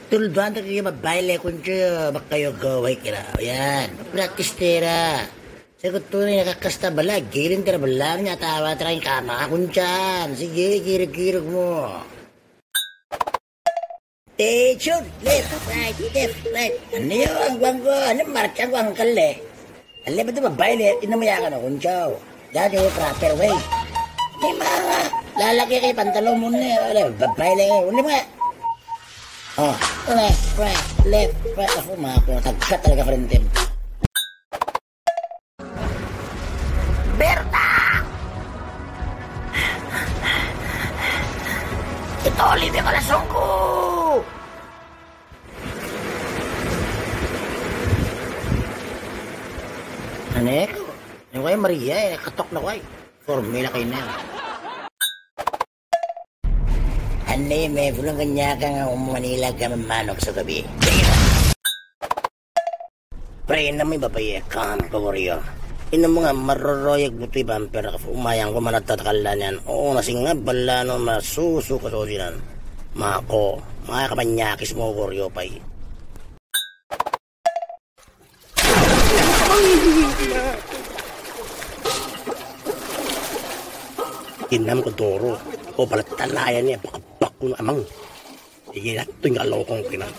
Tulduan ta kayo mabaile kuncho bakayo gaway kira. Yan. Practice tera. Sagot tunay nakakasta bala. Girin tera bala niya tawa teraing kama kunchan. Sige, girig-girig mo. Attention! Left, right. Ano yung gwanggo? Ano marcha gwangkal eh? Alam ba ito mabaile? Inamaya ka na kuncho. Dati yung proper way. May mga lalaki kay pantalon mo na. Babaile. Uli mo nga. Oh, left, right. Ako mga ko, tagkat talaga friendem. Berta! Ito, libre ka lasong ko! Ano eh? Yung kayo Maria eh, katok na ko eh. Formula kayo na. Anay, may pulang kanya ka nga Manila ka mamanok sa gabi. Pre, na may babaye, kam, pagoryo. Ino mo nga, maroroyag butoy bumper, umayang ko manatatakala niyan. Oo, nasinga, bala no, masuso ka so sinan. Mako, mga kapanyakis mo, goryo pay. Inam ko doro. O balat talayan niya, bakabak ko na amang. Sige na, ito yung alokong pinang.